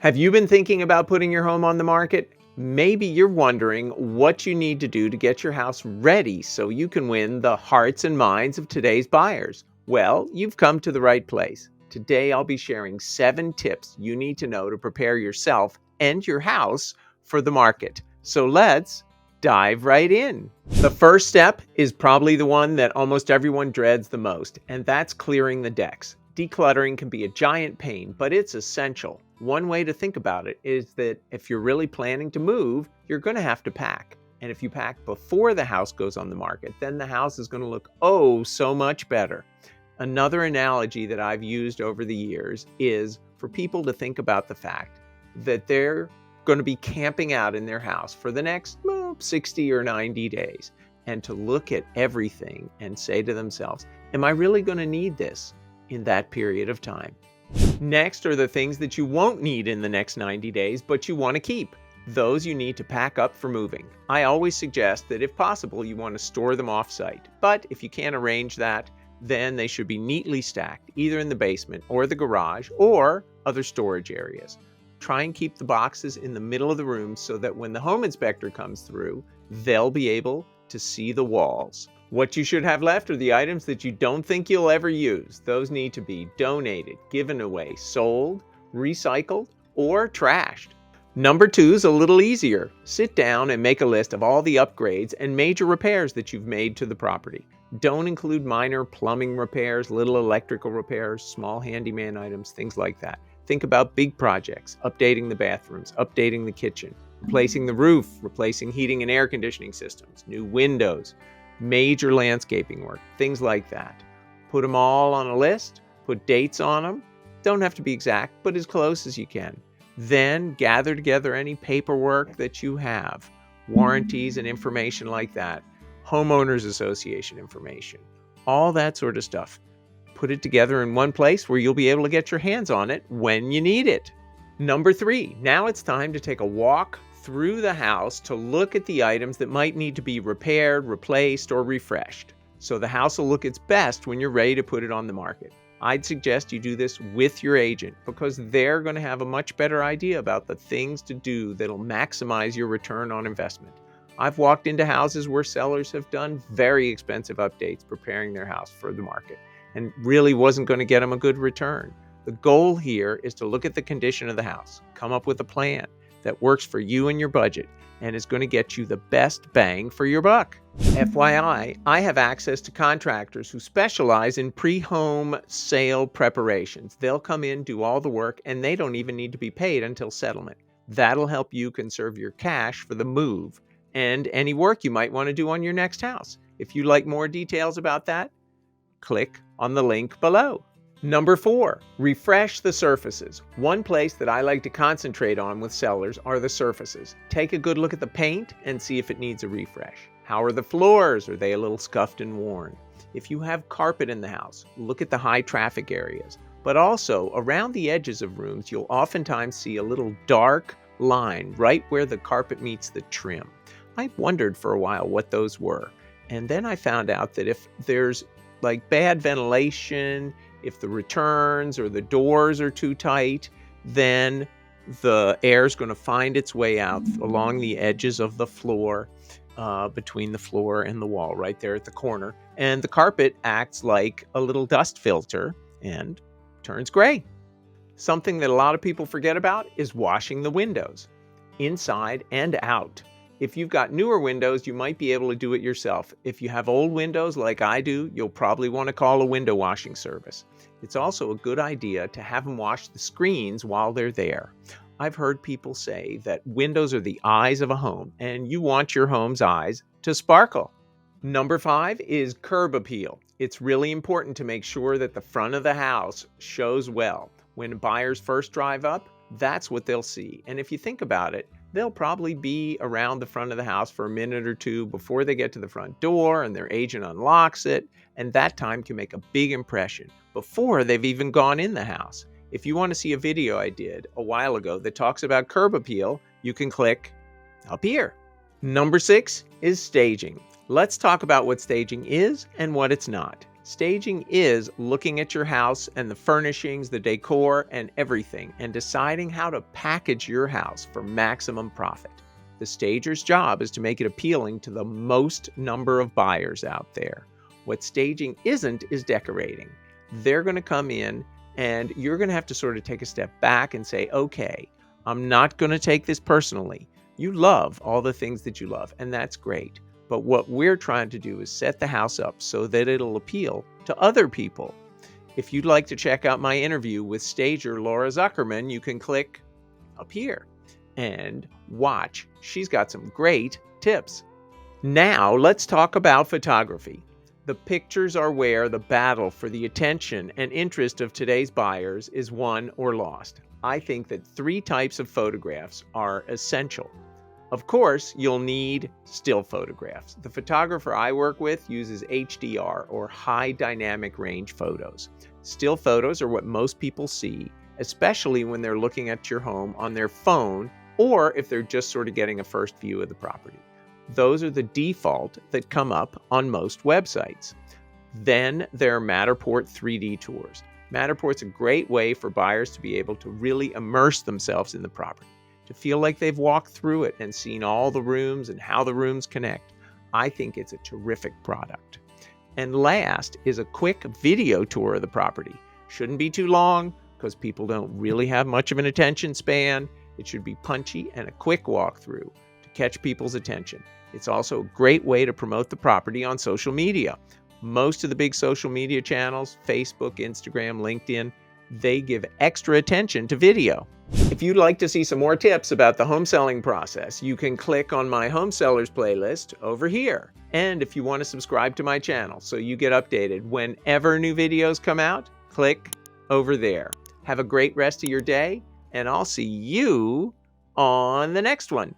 Have you been thinking about putting your home on the market? Maybe you're wondering what you need to do to get your house ready so you can win the hearts and minds of today's buyers. Well, you've come to the right place. Today, I'll be sharing 7 tips you need to know to prepare yourself and your house for the market. So let's dive right in. The first step is probably the one that almost everyone dreads the most, and that's clearing the decks. Decluttering can be a giant pain, but it's essential. One way to think about it is that if you're really planning to move, you're going to have to pack. And if you pack before the house goes on the market, then the house is going to look oh so much better. Another analogy that I've used over the years is for people to think about the fact that they're going to be camping out in their house for the next 60 or 90 days, and to look at everything and say to themselves, am I really going to need this in that period of time? Next are the things that you won't need in the next 90 days, but you want to keep. Those you need to pack up for moving. I always suggest that if possible, you want to store them off-site. But if you can't arrange that, then they should be neatly stacked, either in the basement or the garage or other storage areas. Try and keep the boxes in the middle of the room so that when the home inspector comes through, they'll be able to see the walls. What you should have left are the items that you don't think you'll ever use. Those need to be donated, given away, sold, recycled, or trashed. Number 2 is a little easier. Sit down and make a list of all the upgrades and major repairs that you've made to the property. Don't include minor plumbing repairs, little electrical repairs, small handyman items, things like that. Think about big projects, updating the bathrooms, updating the kitchen, replacing the roof, replacing heating and air conditioning systems, new windows, major landscaping work, things like that. Put them all on a list, put dates on them. Don't have to be exact, but as close as you can. Then gather together any paperwork that you have, warranties and information like that, homeowners association information, all that sort of stuff. Put it together in one place where you'll be able to get your hands on it when you need it. Number 3, now it's time to take a walk through the house to look at the items that might need to be repaired, replaced, or refreshed. So the house will look its best when you're ready to put it on the market. I'd suggest you do this with your agent because they're going to have a much better idea about the things to do that'll maximize your return on investment. I've walked into houses where sellers have done very expensive updates preparing their house for the market and really wasn't going to get them a good return. The goal here is to look at the condition of the house, come up with a plan that works for you and your budget and is going to get you the best bang for your buck. FYI, I have access to contractors who specialize in pre-home sale preparations. They'll come in, do all the work, and they don't even need to be paid until settlement. That'll help you conserve your cash for the move and any work you might want to do on your next house. If you'd like more details about that, click on the link below. Number 4, refresh the surfaces. One place that I like to concentrate on with sellers are the surfaces. Take a good look at the paint and see if it needs a refresh. How are the floors? Are they a little scuffed and worn? If you have carpet in the house, look at the high traffic areas. But also, around the edges of rooms, you'll oftentimes see a little dark line right where the carpet meets the trim. I wondered for a while what those were. And then I found out that if there's like bad ventilation, if the returns or the doors are too tight, then the air is going to find its way out along the edges of the floor, between the floor and the wall, right there at the corner. And the carpet acts like a little dust filter and turns gray. Something that a lot of people forget about is washing the windows, inside and out. If you've got newer windows, you might be able to do it yourself. If you have old windows like I do, you'll probably want to call a window washing service. It's also a good idea to have them wash the screens while they're there. I've heard people say that windows are the eyes of a home, and you want your home's eyes to sparkle. Number 5 is curb appeal. It's really important to make sure that the front of the house shows well. When buyers first drive up, that's what they'll see. And if you think about it, they'll probably be around the front of the house for a minute or two before they get to the front door and their agent unlocks it, and that time can make a big impression before they've even gone in the house. If you want to see a video I did a while ago that talks about curb appeal, you can click up here. Number 6 is staging. Let's talk about what staging is and what it's not. Staging is looking at your house and the furnishings, the decor, and everything, and deciding how to package your house for maximum profit. The stager's job is to make it appealing to the most number of buyers out there. What staging isn't is decorating. They're going to come in and you're going to have to sort of take a step back and say, okay, I'm not going to take this personally. You love all the things that you love, and that's great. But what we're trying to do is set the house up so that it'll appeal to other people. If you'd like to check out my interview with stager Laura Zuckerman, you can click up here and watch. She's got some great tips. Now let's talk about photography. The pictures are where the battle for the attention and interest of today's buyers is won or lost. I think that 3 types of photographs are essential. Of course, you'll need still photographs. The photographer I work with uses HDR, or high dynamic range photos. Still photos are what most people see, especially when they're looking at your home on their phone or if they're just sort of getting a first view of the property. Those are the default that come up on most websites. Then there are Matterport 3D tours. Matterport's a great way for buyers to be able to really immerse themselves in the property, to feel like they've walked through it and seen all the rooms and how the rooms connect. I think it's a terrific product. And last is a quick video tour of the property. Shouldn't be too long because people don't really have much of an attention span. It should be punchy and a quick walkthrough to catch people's attention. It's also a great way to promote the property on social media. Most of the big social media channels, Facebook, Instagram, LinkedIn, they give extra attention to video. If you'd like to see some more tips about the home selling process, you can click on my home sellers playlist over here. And if you want to subscribe to my channel so you get updated whenever new videos come out, click over there. Have a great rest of your day, and I'll see you on the next one.